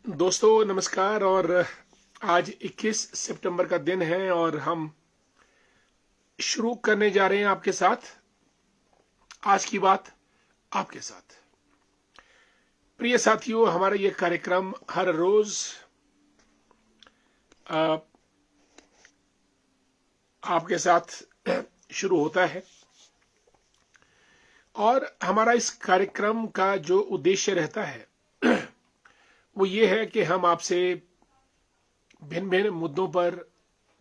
दोस्तों नमस्कार। और आज 21 सितंबर का दिन है और हम शुरू करने जा रहे हैं आपके साथ आज की बात आपके साथ। प्रिय साथियों, हमारा ये कार्यक्रम हर रोज अ, आपके साथ शुरू होता है और हमारा इस कार्यक्रम का जो उद्देश्य रहता है वो ये है कि हम आपसे भिन्न भिन्न मुद्दों पर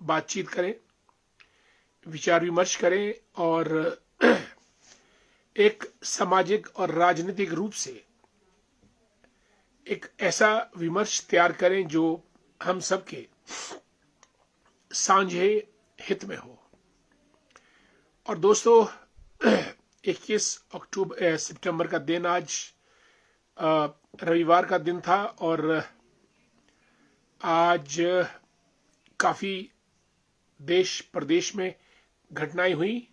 बातचीत करें, विचार विमर्श करें और एक सामाजिक और राजनीतिक रूप से एक ऐसा विमर्श तैयार करें जो हम सबके साझे हित में हो। और दोस्तों 21 सितंबर का दिन आज रविवार का दिन था और आज काफी देश प्रदेश में घटनाएं हुई।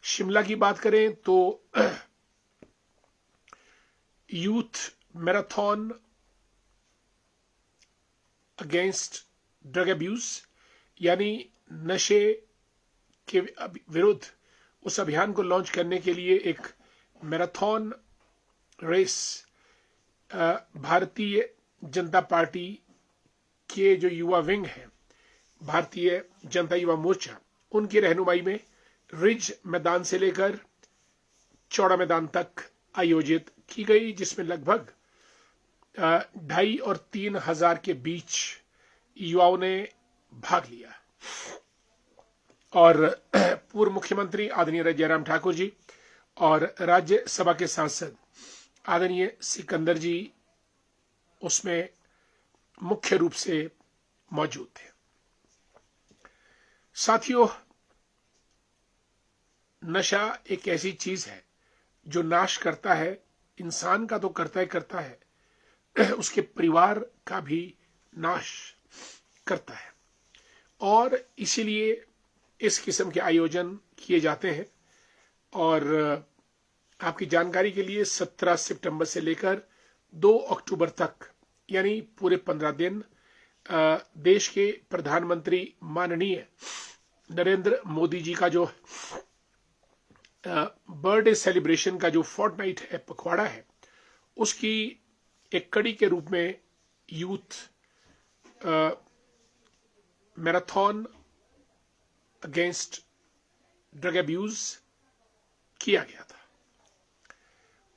शिमला की बात करें तो youth marathon against drug abuse यानी नशे के विरुद्ध उस अभियान को लॉन्च करने के लिए एक marathon race Bharatiya Janata party के जो युवा विंग है, भारतीय जनता युवा मोर्चा, उनकी रहनुमाई में रिज मैदान से लेकर चौड़ा मैदान तक आयोजित की गई, जिसमें लगभग 2,500 और 3,000 के बीच युवाओं ने भाग लिया। और पूर्व मुख्यमंत्री आदरणीय जयराम ठाकुर जी और राज्यसभा के सांसद आदरणीय सिकंदर जी उसमें मुख्य रूप से मौजूद थे। साथियों, नशा एक ऐसी चीज है जो नाश करता है, इंसान का तो करता है, उसके परिवार का भी नाश करता है। और इसीलिए इस किस्म के आयोजन किए जाते हैं। और आपकी जानकारी के लिए 17 सितंबर से लेकर 2 अक्टूबर तक यानी पूरे 15 दिन देश के प्रधानमंत्री माननीय नरेंद्र मोदी जी का जो बर्थडे सेलिब्रेशन का जो फोर्टनाइट है, पखवाड़ा है, उसकी एक कड़ी के रूप में youth marathon against drug abuse किया गया था।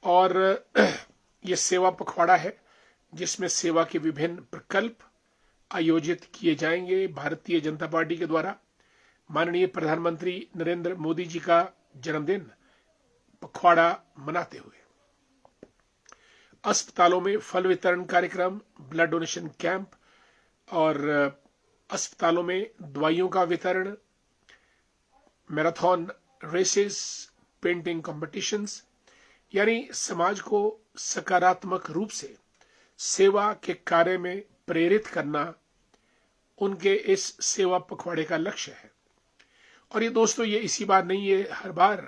और यह सेवा पखवाड़ा है जिसमें सेवा के विभिन्न प्रकल्प आयोजित किए जाएंगे भारतीय जनता पार्टी के द्वारा। माननीय प्रधानमंत्री नरेंद्र मोदी जी का जन्मदिन पखवाड़ा मनाते हुए अस्पतालों में फल वितरण कार्यक्रम, ब्लड डोनेशन कैंप और अस्पतालों में दवाइयों का वितरण, मैराथन रेसेस, पेंटिंग कॉम्पिटिशन्स, यानी समाज को सकारात्मक रूप से सेवा के कार्य में प्रेरित करना उनके इस सेवा पखवाड़े का लक्ष्य है। और ये दोस्तों, ये इसी बार नहीं, ये हर बार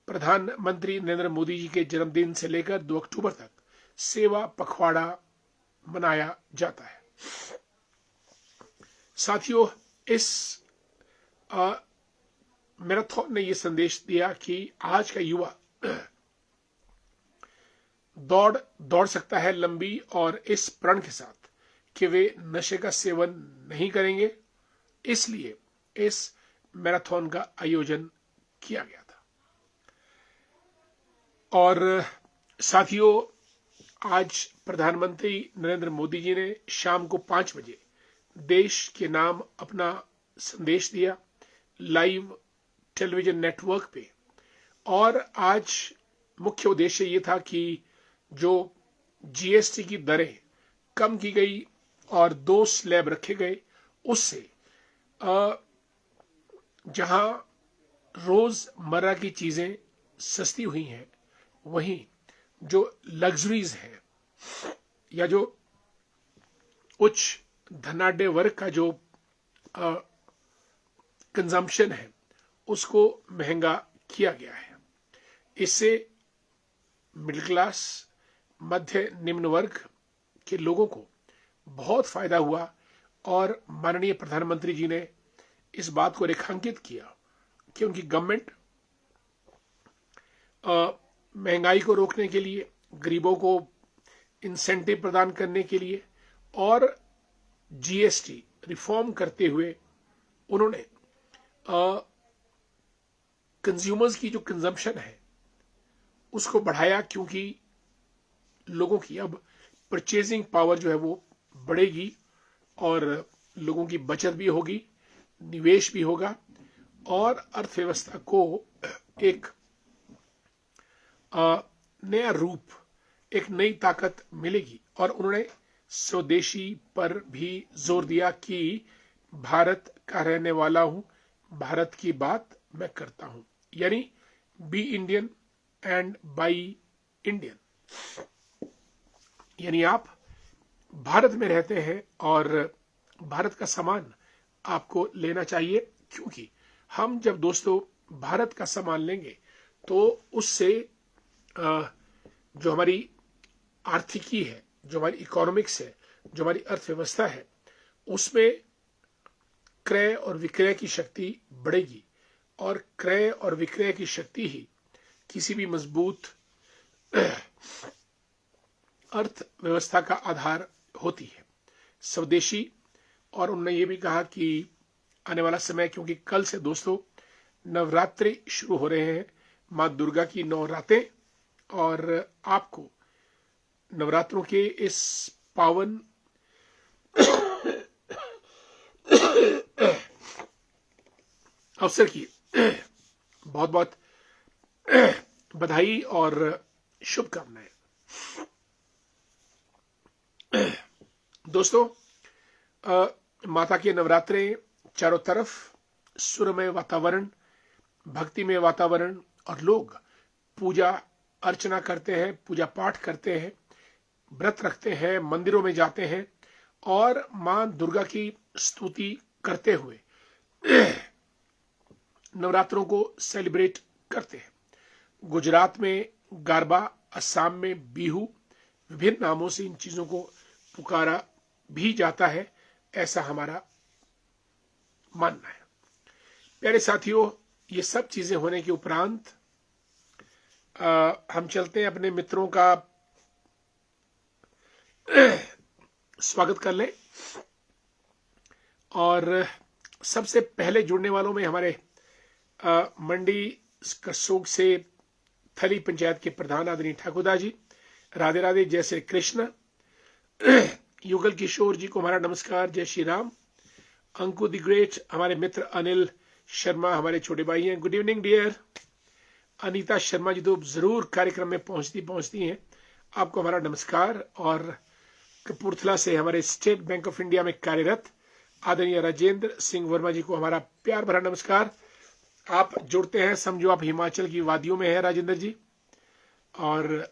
प्रधानमंत्री नरेंद्र मोदी जी के जन्मदिन से लेकर 2 अक्टूबर तक सेवा पखवाड़ा मनाया जाता है। साथियों, इस मैराथन ने यह संदेश दिया कि आज का युवा दौड़ सकता है लंबी और इस प्रण के साथ कि वे नशे का सेवन नहीं करेंगे। इसलिए इस मैराथन का आयोजन किया गया था। और साथियों, आज प्रधानमंत्री नरेंद्र मोदी जी ने शाम को 5 बजे देश के नाम अपना संदेश दिया लाइव टेलीविजन नेटवर्क पे। और आज मुख्य उद्देश्य ये था कि जो जीएसटी की दरें कम की गई और 2 स्लैब रखे गए, उससे जहां रोजमर्रा की चीजें सस्ती हुई हैं, वहीं जो लग्जरीज है या जो उच्च धनाढ्य वर्ग का जो कंजम्पशन है, उसको महंगा किया गया है। इससे मिडिल क्लास, मध्य निम्न वर्ग के लोगों को बहुत फायदा हुआ और माननीय प्रधानमंत्री जी ने इस बात को रेखांकित किया कि उनकी गवर्नमेंट महंगाई को रोकने के लिए, गरीबों को इंसेंटिव प्रदान करने के लिए और जीएसटी रिफॉर्म करते हुए उन्होंने कंज्यूमर्स की जो कंजम्पशन है उसको बढ़ाया, क्योंकि लोगों की अब परचेजिंग पावर जो है वो बढ़ेगी और लोगों की बचत भी होगी, निवेश भी होगा और अर्थव्यवस्था को एक नया रूप, एक नई ताकत मिलेगी। और उन्होंने स्वदेशी पर भी जोर दिया कि भारत का रहने वाला हूं, भारत की बात मैं करता हूं, यानी be Indian and buy Indian, यानी आप भारत में रहते हैं और भारत का सामान आपको लेना चाहिए, क्योंकि हम जब दोस्तों भारत का सामान लेंगे तो उससे जो हमारी आर्थिकी है, जो हमारी इकोनॉमिक्स है, जो हमारी अर्थव्यवस्था है, उसमें क्रय और विक्रय की शक्ति बढ़ेगी और क्रय और विक्रय की शक्ति ही किसी भी मजबूत अर्थव्यवस्था का आधार होती है। स्वदेशी, और उन्होंने ये भी कहा कि आने वाला समय, क्योंकि कल से दोस्तों नवरात्रि शुरू हो रहे हैं, मां दुर्गा की 9 रातें, और आपको नवरात्रों के इस पावन अवसर की बहुत बहुत बधाई और शुभकामनाएं। दोस्तों, माता के नवरात्रे चारों तरफ सुरमय वातावरण, भक्तिमय वातावरण, और लोग पूजा अर्चना करते हैं, पूजा पाठ करते हैं, व्रत रखते हैं, मंदिरों में जाते हैं और मां दुर्गा की स्तुति करते हुए नवरात्रों को सेलिब्रेट करते हैं। गुजरात में गारबा, असम में बिहू, विभिन्न नामों से इन चीजों को पुकारा भी जाता है, ऐसा हमारा मानना है। प्यारे साथियों, ये सब चीजें होने के उपरांत हम चलते हैं अपने मित्रों का स्वागत कर लें। और सबसे पहले जुड़ने वालों में हमारे मंडी करसोग से थली पंचायत के प्रधान आदरणीय ठाकुरदा जी, राधे राधे, जय श्री कृष्ण। युगल किशोर जी को हमारा नमस्कार, जय श्री राम। अंकु द ग्रेट, हमारे मित्र अनिल शर्मा हमारे छोटे भाई हैं, good evening dear. Anita Sharma ji तो जरूर कार्यक्रम में पहुंचती हैं, आपको हमारा नमस्कार। और कपूरथला से हमारे स्टेट बैंक ऑफ इंडिया में कार्यरत आदरणीय राजेंद्र सिंह वर्मा जी को हमारा प्यार भरा नमस्कार। आप जुड़ते हैं, समझो आप हिमाचल की वादियों में हैं राजेंद्र जी। और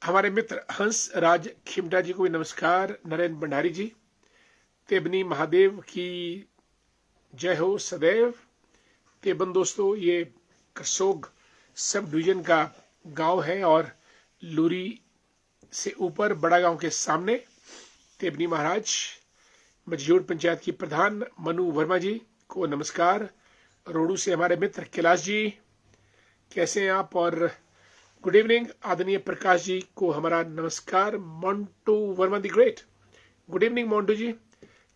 हमारे मित्र हंस राज खिमटा जी को भी नमस्कार। नरेंद्र भंडारी जी, तेबनी महादेव की जय हो सदैव। तेबन दोस्तों ये करसोग सब डिवीजन का गांव है और लूरी से ऊपर बड़ा गांव के सामने तेबनी महाराज। मजयूर पंचायत की प्रधान मनु वर्मा जी को नमस्कार। रोडू से हमारे मित्र कैलाश जी, कैसे हैं आप? और गुड इवनिंग आदरणीय प्रकाश जी को हमारा नमस्कार। Montu Verma the great, good evening Montu ji,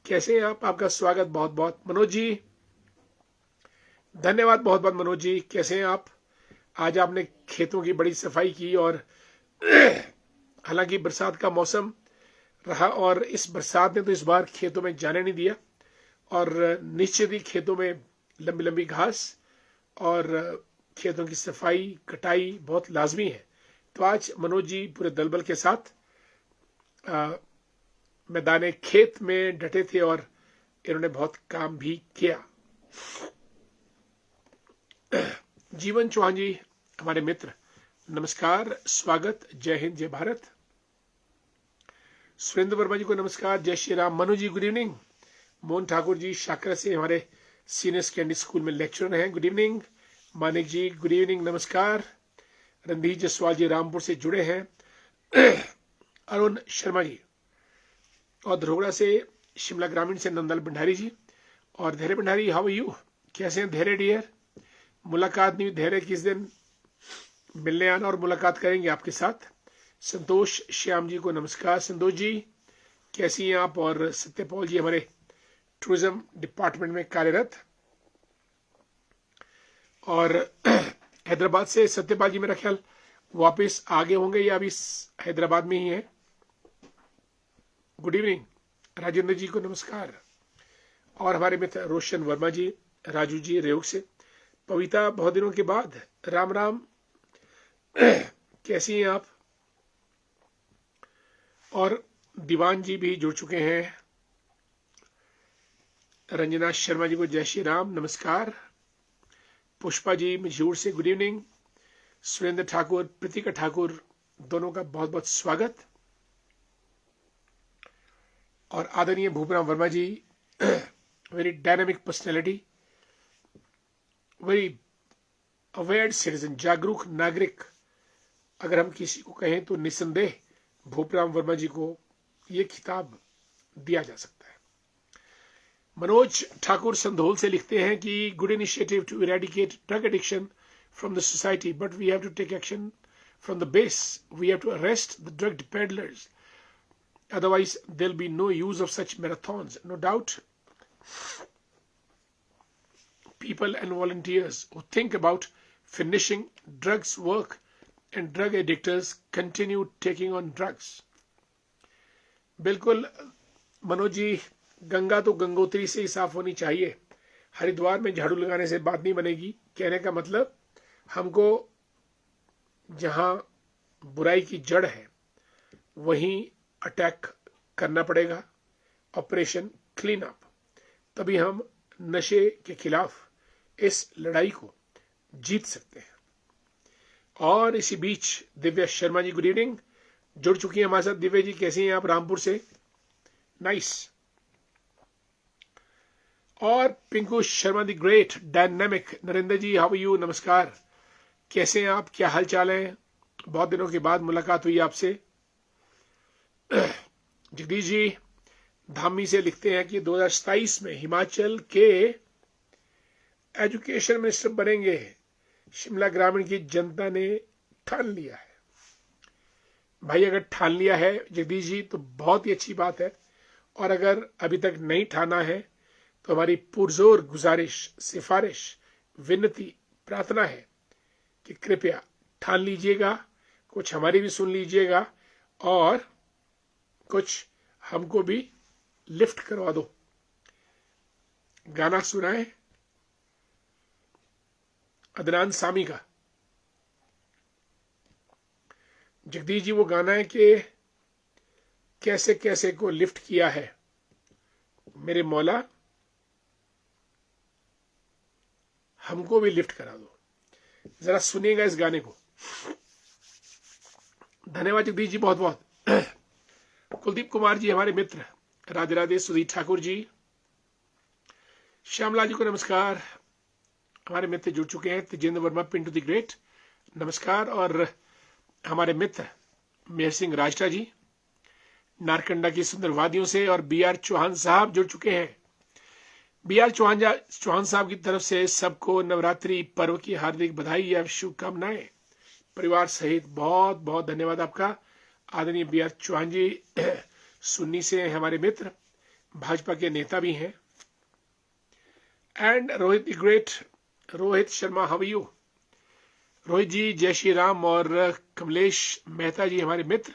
कैसे हैं आप? आपका स्वागत बहुत बहुत। मनोज जी, धन्यवाद बहुत बहुत मनोज जी, कैसे हैं आप? आज आपने खेतों की बड़ी सफाई की और हालांकि बरसात का मौसम रहा और इस बरसात ने तो इस बार खेतों में जाने नहीं दिया, और निश्चित ही खेतों में लंबी लंबी घास और खेतों की सफाई कटाई बहुत लाजमी है। तो आज मनोज जी पूरे दलबल के साथ मैदान खेत में डटे थे और इन्होंने बहुत काम भी किया। जीवन चौहान जी हमारे मित्र, नमस्कार, स्वागत, जय हिंद जय भारत। सुरेंद्र वर्मा जी को नमस्कार, जय श्री राम। मनु जी गुड इवनिंग। मोहन ठाकुर जी शाकरा से हमारे सीनियर सेकेंडरी स्कूल में लेक्चरर हैं, गुड इवनिंग। मानिक जी गुड इवनिंग, नमस्कार। रणधीर जसवाल जी रामपुर से जुड़े हैं। अरुण शर्मा जी, और धरोहरा से शिमला ग्रामीण से नंदलाल भंडारी जी, और धैर्य भंडारी, हाउ आर यू, कैसे हैं धैर्य डियर, मुलाकात नहीं, धैर्य किस दिन मिलने आना और मुलाकात करेंगे आपके साथ। संतोष श्याम जी को नमस्कार। संतोष जी कैसी हैं आप, और सत्यपाल जी हमारे टूरिज्म डिपार्टमेंट में कार्यरत, और हैदराबाद से सत्यपाल जी मेरा ख्याल वापस आगे होंगे या अभी हैदराबाद में ही है। गुड इवनिंग राजेंद्र जी को नमस्कार, और हमारे मित्र रोशन वर्मा जी, राजू जी रेउक से, पविता बहुत दिनों के बाद, राम राम कैसी हैं आप, और दीवान जी भी जुड़ चुके हैं। रंजना शर्मा जी को जय श्री राम नमस्कार। पुष्पा जी मशहूर से गुड इवनिंग। सुरेंद्र ठाकुर, प्रीतिका ठाकुर, दोनों का बहुत बहुत स्वागत। और आदरणीय Bhupram Verma ji, very dynamic personality, very aware citizen, जागरूक नागरिक अगर हम किसी को कहें तो निसंदेह भूपराम वर्मा जी को ये खिताब दिया जा सकता है। मनोज ठाकुर संधोल से लिखते हैं कि good initiative to eradicate drug addiction from the society, but we have to take action from the base, we have to arrest the drug peddlers, otherwise there'll be no use of such marathons. No doubt people and volunteers who think about finishing drugs work and drug addictors continue taking on drugs. बिल्कुल मनोज जी, गंगा तो गंगोत्री से ही साफ होनी चाहिए, हरिद्वार में झाड़ू लगाने से बात नहीं बनेगी। कहने का मतलब हमको जहां बुराई की जड़ है वहीं अटैक करना पड़ेगा, ऑपरेशन क्लीन अप, तभी हम नशे के खिलाफ इस लड़ाई को जीत सकते हैं। और इसी बीच दिव्या शर्मा जी गुड इवनिंग जुड़ चुकी हैं हमारे साथ। दिव्या जी कैसी हैं आप, रामपुर से, नाइस। और Pinku Sharma the great dynamic, Narendra ji how are you, नमस्कार, कैसे हैं आप, क्या हाल चाल है, बहुत दिनों के बाद मुलाकात हुई आपसे। जगदीश जी धामी से लिखते हैं कि 2027 में हिमाचल के एजुकेशन मिनिस्टर बनेंगे, शिमला ग्रामीण की जनता ने ठान लिया है। भाई अगर ठान लिया है जगदीश जी तो बहुत ही अच्छी बात है, और अगर अभी तक नहीं ठाना है तो हमारी पुरजोर गुजारिश, सिफारिश, विनती, प्रार्थना है कि कृपया ठान लीजिएगा, कुछ हमारी भी सुन लीजिएगा और कुछ हमको भी लिफ्ट करवा दो। गाना सुनाए अदनान सामी का, जगदीश जी वो गाना है कि कैसे कैसे को लिफ्ट किया है मेरे मौला, हमको भी लिफ्ट करा दो। जरा सुनिएगा इस गाने को। धन्यवाद जगदीश जी बहुत बहुत। कुलदीप कुमार जी हमारे मित्र, राधे राधे। सुधीर ठाकुर जी, श्यामला जी को नमस्कार, हमारे मित्र जुड़ चुके हैं। तेजेंद्र वर्मा, पिंटू द ग्रेट नमस्कार। और हमारे मित्र मेहर सिंह राजटा जी नारकंडा की सुंदर वादियों से, और BR चौहान साहब जुड़ चुके हैं। BR चौहान साहब की तरफ से सबको नवरात्रि पर्व की हार्दिक बधाई या शुभकामनाएं, परिवार सहित बहुत बहुत धन्यवाद आपका। आदरणीय BR चौहान जी सुन्नी से हैं हमारे मित्र, भाजपा के नेता भी हैं। And Rohit the great, Rohit Sharma how are you, Rohit ji जय श्री राम। और कमलेश मेहता जी हमारे मित्र।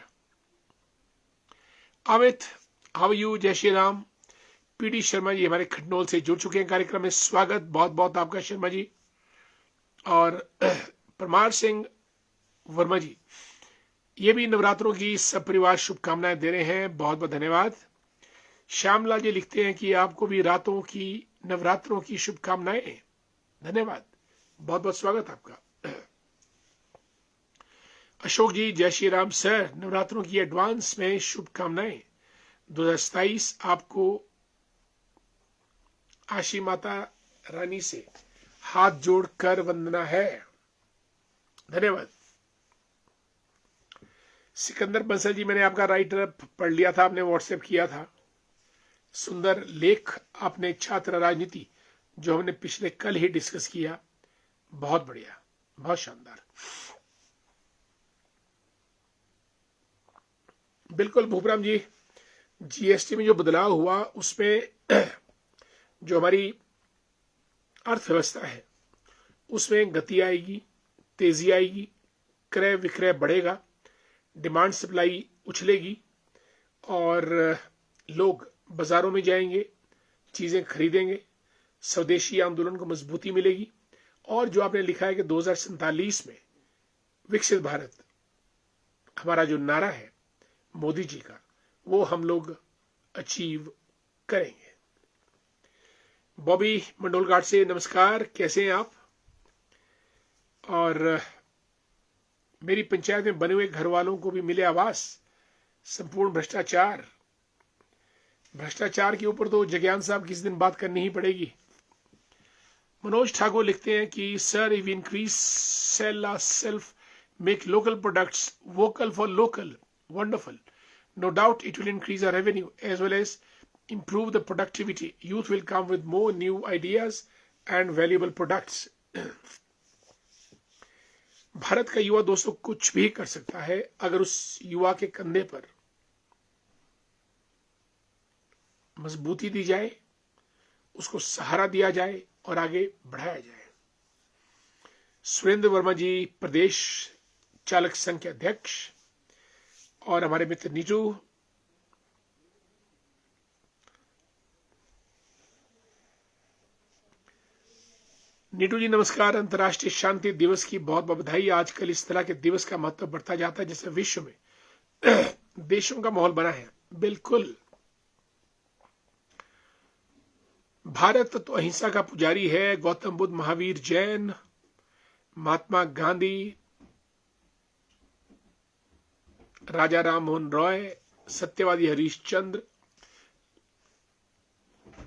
अमित हाउ आर यू, जय श्री राम। PD शर्मा जी हमारे खटनोल से जुड़ चुके हैं कार्यक्रम में, स्वागत बहुत बहुत आपका शर्मा जी। और परमार सिंह वर्मा जी ये भी नवरात्रों की सब परिवार शुभकामनाएं दे रहे हैं, बहुत बहुत धन्यवाद। श्यामला जी लिखते हैं कि आपको भी रातों की नवरात्रों की शुभकामनाएं, धन्यवाद, बहुत बहुत स्वागत आपका। अशोक जी जय श्री राम सर, नवरात्रों की एडवांस में शुभकामनाएं। 2027 आपको आशी माता रानी से हाथ जोड़कर वंदना है, धन्यवाद। सिकंदर बंसल जी, मैंने आपका राइटर पढ़ लिया था, आपने व्हाट्सएप किया था, सुंदर लेख आपने छात्र राजनीति जो हमने पिछले कल ही डिस्कस किया, बहुत बढ़िया, बहुत शानदार। बिल्कुल भूपराम जी, जीएसटी में जो बदलाव हुआ उसमें जो हमारी अर्थव्यवस्था है उसमें गति आएगी, तेजी आएगी, क्रय विक्रय बढ़ेगा, डिमांड सप्लाई उछलेगी और लोग बाजारों में जाएंगे, चीजें खरीदेंगे, स्वदेशी आंदोलन को मजबूती मिलेगी। और जो आपने लिखा है कि 2047 में विकसित भारत, हमारा जो नारा है मोदी जी का, वो हम लोग अचीव करेंगे। बॉबी मंडोलघाट से नमस्कार, कैसे हैं आप? और मेरी पंचायत में बने हुए घर वालों को भी मिले आवास, संपूर्ण भ्रष्टाचार के ऊपर तो जगयान साहब किसी दिन बात करनी ही पड़ेगी। मनोज ठाकुर लिखते हैं कि sir, if increase sell self, make local products, vocal for local, wonderful, no doubt it will increase our revenue as well as improve the productivity. Youth will come with more new ideas and valuable products. Bharat का युवा दोस्तों कुछ भी कर सकता है अगर उस युवा के कंधे पर मजबूती दी जाए, उसको सहारा दिया जाए और आगे बढ़ाया जाए। सुरेंद्र वर्मा जी, प्रदेश चालक संघ के अध्यक्ष, और हमारे मित्र नीटू जी नमस्कार। अंतर्राष्ट्रीय शांति दिवस की बहुत बहुत बधाई। आजकल इस तरह के दिवस का महत्व बढ़ता जाता है जैसे विश्व में देशों का माहौल बना है। बिल्कुल, भारत तो अहिंसा का पुजारी है। गौतम बुद्ध, महावीर, जैन, महात्मा गांधी, राजा राम मोहन रॉय, सत्यवादी हरीश चंद्र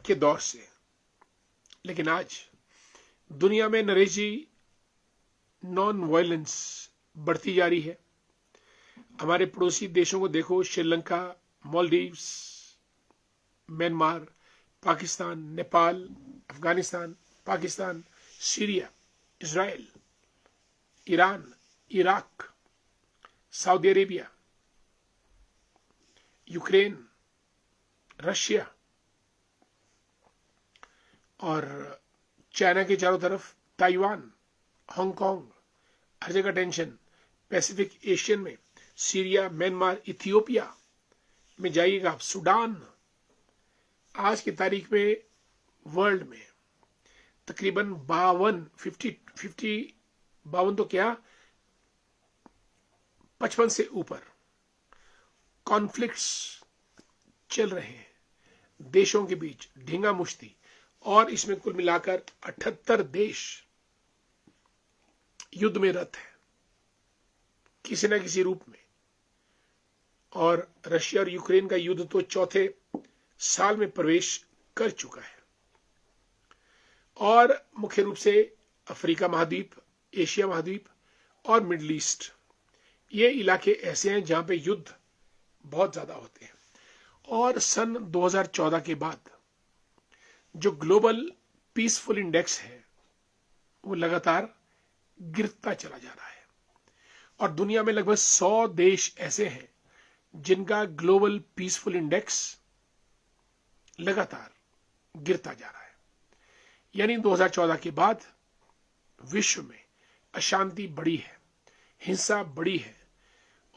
के दौर से, लेकिन आज दुनिया में नरेश जी नॉन वायलेंस बढ़ती जा रही है। हमारे पड़ोसी देशों को देखो, Sri Lanka, Maldives, Myanmar, Pakistan, Nepal, Afghanistan, Pakistan, Syria, Israel, Iran, Iraq, Saudi Arabia, Ukraine, Russia और चाइना के चारों तरफ, ताइवान, हांगकांग, हर जगह टेंशन। पैसिफिक एशियन में सीरिया, म्यांमार, इथियोपिया में जाइएगा आप, सूडान। आज की तारीख में वर्ल्ड में तकरीबन 52 तो क्या 55 से ऊपर कॉन्फ्लिक्ट्स चल रहे हैं देशों के बीच, ढींगा मुश्ती। और इसमें कुल मिलाकर 78 देश युद्ध में रत है किसी न किसी रूप में। और रशिया और यूक्रेन का युद्ध तो चौथे साल में प्रवेश कर चुका है। और मुख्य रूप से अफ्रीका महाद्वीप, एशिया महाद्वीप और मिडिल ईस्ट, ये इलाके ऐसे हैं जहां पे युद्ध बहुत ज्यादा होते हैं। और सन 2014 के बाद जो ग्लोबल पीसफुल इंडेक्स है वो लगातार गिरता चला जा रहा है। और दुनिया में लगभग 100 देश ऐसे हैं जिनका ग्लोबल पीसफुल इंडेक्स लगातार गिरता जा रहा है। यानी 2014 के बाद विश्व में अशांति बढ़ी है, हिंसा बढ़ी है।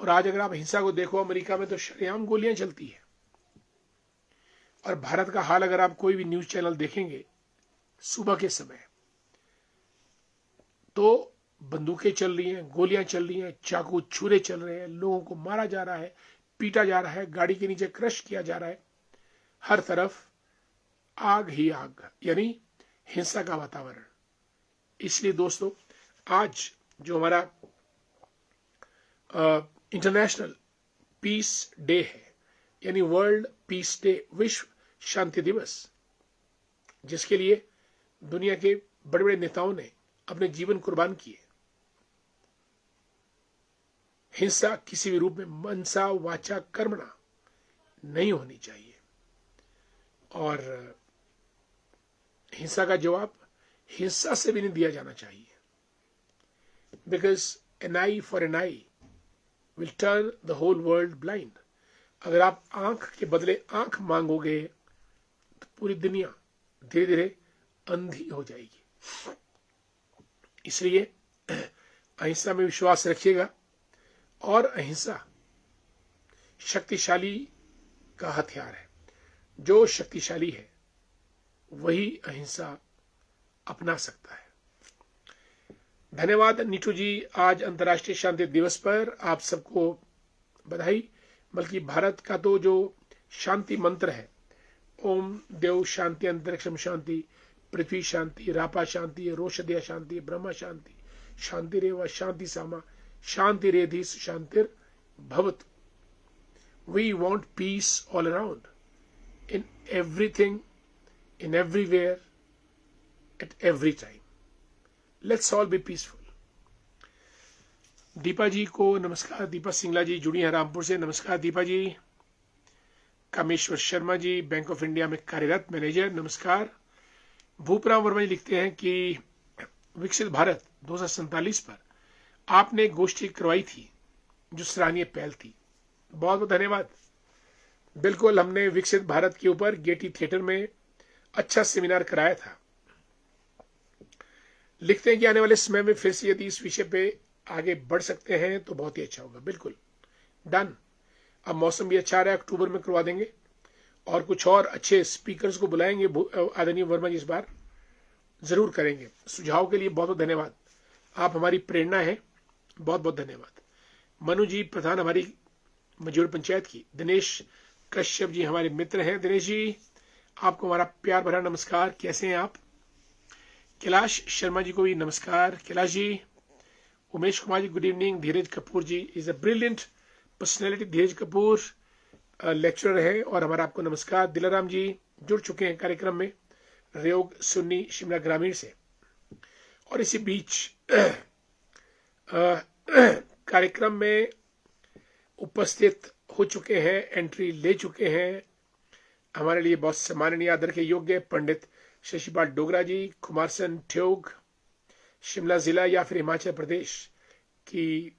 और आज अगर आप हिंसा को देखो, अमेरिका में तो शरेआम गोलियां चलती है। और भारत का हाल अगर आप कोई भी न्यूज चैनल देखेंगे सुबह के समय, तो बंदूकें चल रही हैं, गोलियां चल रही हैं, चाकू छुरे चल रहे हैं, लोगों को मारा जा रहा है, पीटा जा रहा है, गाड़ी के नीचे क्रश किया जा रहा है। हर तरफ आग ही आग, यानी हिंसा का वातावरण। इसलिए दोस्तों, आज जो हमारा इंटरनेशनल पीस डे है, यानी वर्ल्ड पीस डे, विश्व शांति दिवस, जिसके लिए दुनिया के बड़े बड़े नेताओं ने अपने जीवन कुर्बान किए, हिंसा किसी भी रूप में मनसा वाचा कर्मणा नहीं होनी चाहिए। और हिंसा का जवाब हिंसा से भी नहीं दिया जाना चाहिए, because an eye for an eye will turn the whole world blind. अगर आप आंख के बदले आंख मांगोगे तो पूरी दुनिया धीरे धीरे अंधी हो जाएगी। इसलिए अहिंसा में विश्वास रखिएगा, और अहिंसा शक्तिशाली का हथियार है। जो शक्तिशाली है वही अहिंसा अपना सकता है। धन्यवाद नीटू जी, आज अंतर्राष्ट्रीय शांति दिवस पर आप सबको बधाई। बल्कि भारत का तो जो शांति मंत्र है, ओम देव शांति अंतरिक्षम शांति पृथ्वी शांति रापा शांति रोषधया शांति ब्रह्म शांति शांतिरेव शांति सामा शांति रेधिस शांतिर भवतु। We want peace all around, in everything, in everywhere, at every time. Let's all be peaceful. Deepa जी को नमस्कार। दीपा सिंगला जी जुड़ी हैं रामपुर से, नमस्कार दीपा जी। Kameshwar Sharma ji bank of India में कार्यरत मैनेजर, नमस्कार। भूपराम वर्मा जी लिखते हैं कि विकसित भारत 2047 पर आपने गोष्ठी करवाई थी जो सराहनीय पहल थी। बहुत बहुत धन्यवाद। बिल्कुल, हमने विकसित भारत के ऊपर गेटी थिएटर में अच्छा सेमिनार कराया था। लिखते हैं कि आने वाले समय में फिर से यदि इस विषय पे आगे बढ़ सकते हैं तो बहुत ही अच्छा होगा। बिल्कुल डन। अब मौसम भी अच्छा रहा है, अक्टूबर में करवा देंगे और कुछ और अच्छे स्पीकर्स को बुलाएंगे। आदरणीय वर्मा जी इस बार जरूर करेंगे। सुझाव के लिए बहुत बहुत धन्यवाद, आप हमारी प्रेरणा है, बहुत बहुत धन्यवाद। मनु जी प्रधान हमारी मजूर पंचायत की, दिनेश कश्यप जी हमारे मित्र हैं। दिनेश जी आपको हमारा प्यार भरा नमस्कार, कैसे हैं आप? कैलाश शर्मा जी को भी नमस्कार। Kailash ji, Umesh Kumar ji good evening. Dheeraj Kapoor ji is a brilliant personality. Dheeraj Kapoor lecturer है और हमारा आपको नमस्कार। दिलाराम जी जुड़ चुके हैं कार्यक्रम में, रेयोग सुन्नी शिमला ग्रामीण से। और इसी बीच कार्यक्रम में उपस्थित हो चुके हैं, एंट्री ले चुके हैं, हमारे लिए बहुत सम्माननीय आदर के योग्य पंडित शशिपाल डोगरा जी, कुमारसन ठ्योग, शिमला जिला या फिर हिमाचल प्रदेश की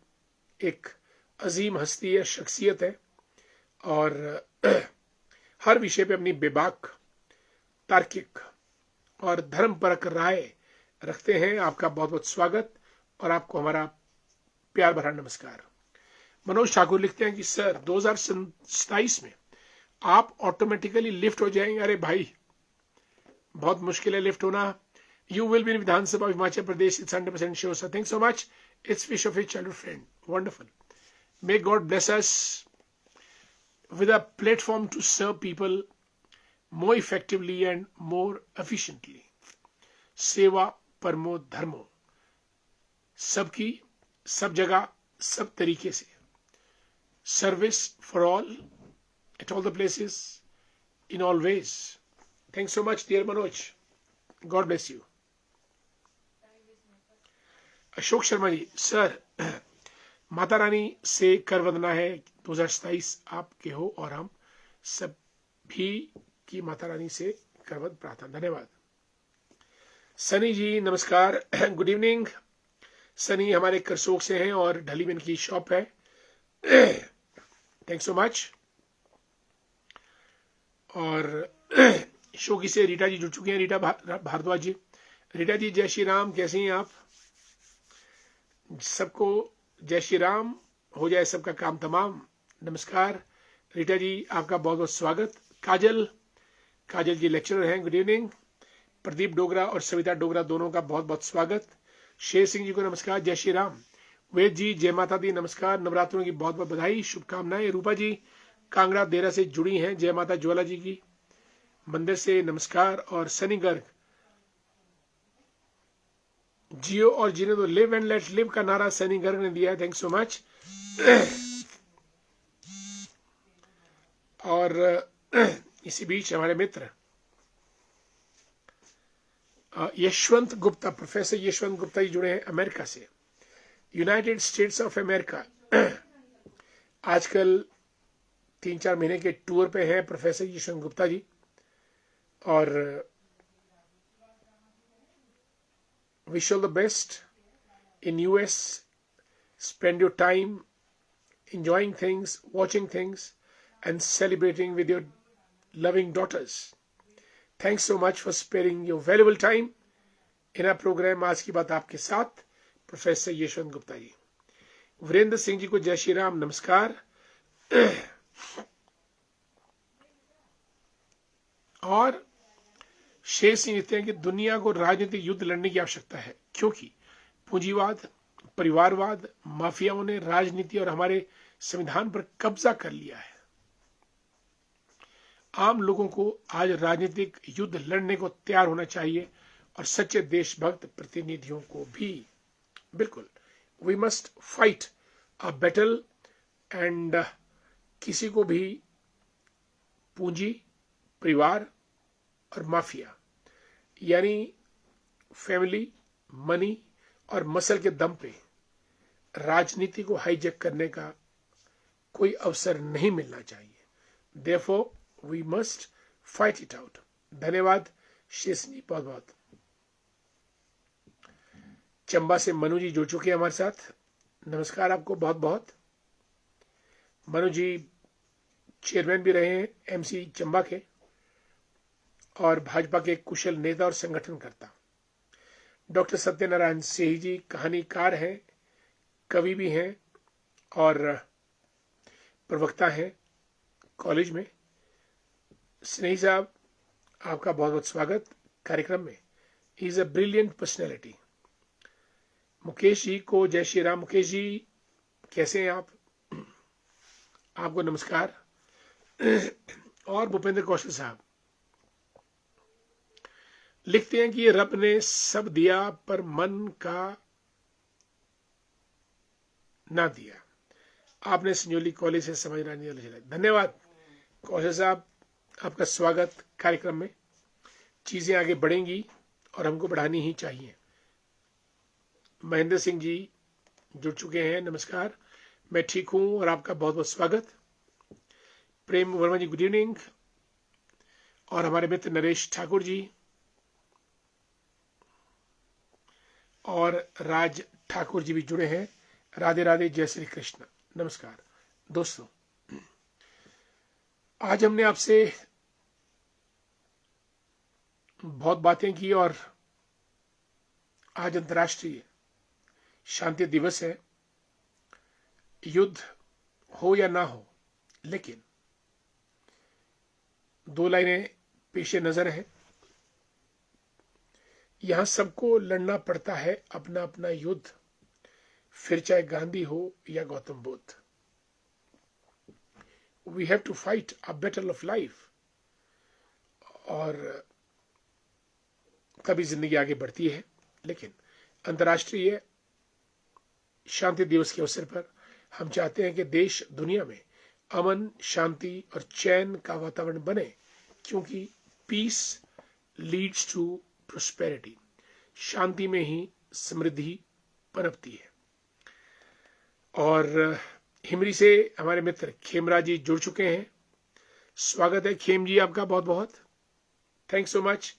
एक अजीम हस्ती है, शख्सियत है और हर विषय पे अपनी बेबाक, तार्किक और धर्मपरक राय रखते हैं। आपका बहुत बहुत स्वागत और आपको हमारा प्यार भरा नमस्कार। मनोज ठाकुर लिखते हैं कि सर 2027 में आप ऑटोमेटिकली लिफ्ट हो जाएंगे। अरे भाई बहुत मुश्किल है लिफ्ट होना। You will be in Vidhan Sabha Himachal Pradesh, it's 100% sure sir. Thanks so much. It's wish of A childhood friend, wonderful. May God bless us with a platform to serve people more effectively and more efficiently. सेवा परमो धर्मो, सबकी सब जगह सब तरीके से, service for all at all the places in all ways. Thanks so much dear Manoj, God bless you. Ashok Sharma ji, sir Mata Rani से कर वंदना है 2027 आपके हो और हम सभी की माता रानी से करवत प्रार्थना। धन्यवाद। सनी जी नमस्कार, गुड इवनिंग। सनी हमारे करसोग से हैं और ढली में इनकी शॉप है। Thanks so much. और शोकी से रीटा जी जुड़ चुके हैं, रीटा भारद्वाज जी। रीटा जी जय श्री राम, कैसे हैं आप? सबको जय श्री राम, हो जाए सबका काम तमाम। नमस्कार रीटा जी, आपका बहुत बहुत स्वागत। काजल जी लेक्चरर हैं, गुड इवनिंग। प्रदीप डोगरा और सविता डोगरा दोनों का बहुत बहुत स्वागत। शेर सिंह जी को नमस्कार, जय श्री राम। वेद जी जय माता दी, नमस्कार। नवरात्रों की बहुत बहुत बधाई, शुभकामनाएं। रूपा जी कांगड़ा देरा से जुड़ी हैं, जय माता ज्वाला जी की मंदिर से नमस्कार। और सनी गर्ग, जियो और जीने दो, लिव एंड लेट लिव का नारा सनी गर्ग ने दिया है, थैंक्स सो मच। और इसी बीच हमारे मित्र प्रोफेसर यशवंत गुप्ता जी जुड़े हैं अमेरिका से, यूनाइटेड स्टेट्स ऑफ अमेरिका, आजकल 3-4 महीने के टूर पे हैं प्रोफेसर यशवंत गुप्ता जी, और wish all the best in US. Spend your time enjoying things, watching things, and celebrating with your loving daughters. Thanks so much for sparing your valuable time in our program. आज की बात आपके साथ professor Yashwant Gupta ji. Virendra Singh ji को जय श्री राम, नमस्कार. और शेष सिंह लिखते हैं कि दुनिया को राजनीतिक युद्ध लड़ने की आवश्यकता है, क्योंकि पूंजीवाद, परिवारवाद, माफियाओं ने राजनीति और हमारे संविधान पर कब्जा कर लिया है. आम लोगों को आज राजनीतिक युद्ध लड़ने को तैयार होना चाहिए, और सच्चे देशभक्त प्रतिनिधियों को भी. बिल्कुल, we must fight a battle. And किसी को भी पूंजी, परिवार और माफिया यानी फैमिली, मनी और मसल के दम पे राजनीति को हाईजैक करने का कोई अवसर नहीं मिलना चाहिए. Therefore we must fight it out. धन्यवाद शेषनी, बहुत बहुत. चंबा से मनु जी जुड़ चुके हैं हमारे साथ. नमस्कार आपको बहुत बहुत. मनु जी चेयरमैन भी रहे हैं एमसी चंबा के, और भाजपा के कुशल नेता और संगठनकर्ता. डॉक्टर सत्यनारायण सिंह जी कहानीकार हैं, कवि भी हैं और प्रवक्ता हैं कॉलेज में. स्नेही साहब, आपका बहुत बहुत स्वागत कार्यक्रम में. He is a brilliant personality. Mukesh ji को जय श्री राम. मुकेश जी कैसे हैं आप? आपको नमस्कार. और भूपेंद्र कौशल साहब लिखते हैं कि रब ने सब दिया पर मन का ना दिया. आपने संजोली कॉलेज से समझना नहीं चला. धन्यवाद कौशल साहब, आपका स्वागत कार्यक्रम में. चीजें आगे बढ़ेंगी और हमको बढ़ानी ही चाहिए. महेंद्र सिंह जी जुड़ चुके हैं. नमस्कार, मैं ठीक हूं और आपका बहुत बहुत स्वागत. प्रेम वर्मा जी गुड इवनिंग. और हमारे मित्र नरेश ठाकुर जी और राज ठाकुर जी भी जुड़े हैं. राधे राधे, जय श्री कृष्ण, नमस्कार. दोस्तों, आज हमने आपसे बहुत बातें की, और आज अंतर्राष्ट्रीय शांति दिवस है. युद्ध हो या ना हो, लेकिन 2 लाइनें पेश नजर हैं. यहां सबको लड़ना पड़ता है अपना अपना युद्ध, फिर चाहे गांधी हो या Gautam Buddha. We have to fight a battle of life, और तभी जिंदगी आगे बढ़ती है. लेकिन अंतर्राष्ट्रीय शांति दिवस के अवसर पर हम चाहते हैं कि देश दुनिया में अमन, शांति और चैन का वातावरण बने, क्योंकि पीस लीड्स टू प्रोस्पेरिटी. शांति में ही समृद्धि पनपती है. और हिमरी से हमारे मित्र खेमराज जी जुड़ चुके हैं. स्वागत है खेम जी आपका बहुत बहुत. Thanks so much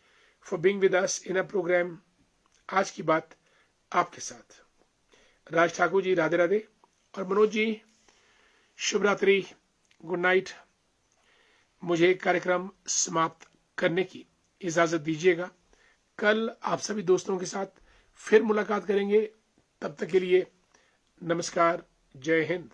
for being with us in a programme. आज की बात आपके साथ. राज ठाकुर जी राधे राधे. और मनोज जी शुभ रात्रि, गुड नाइट. मुझे कार्यक्रम समाप्त करने की इजाजत दीजिएगा. कल आप सभी दोस्तों के साथ फिर मुलाकात करेंगे. तब तक के लिए नमस्कार, जय हिंद.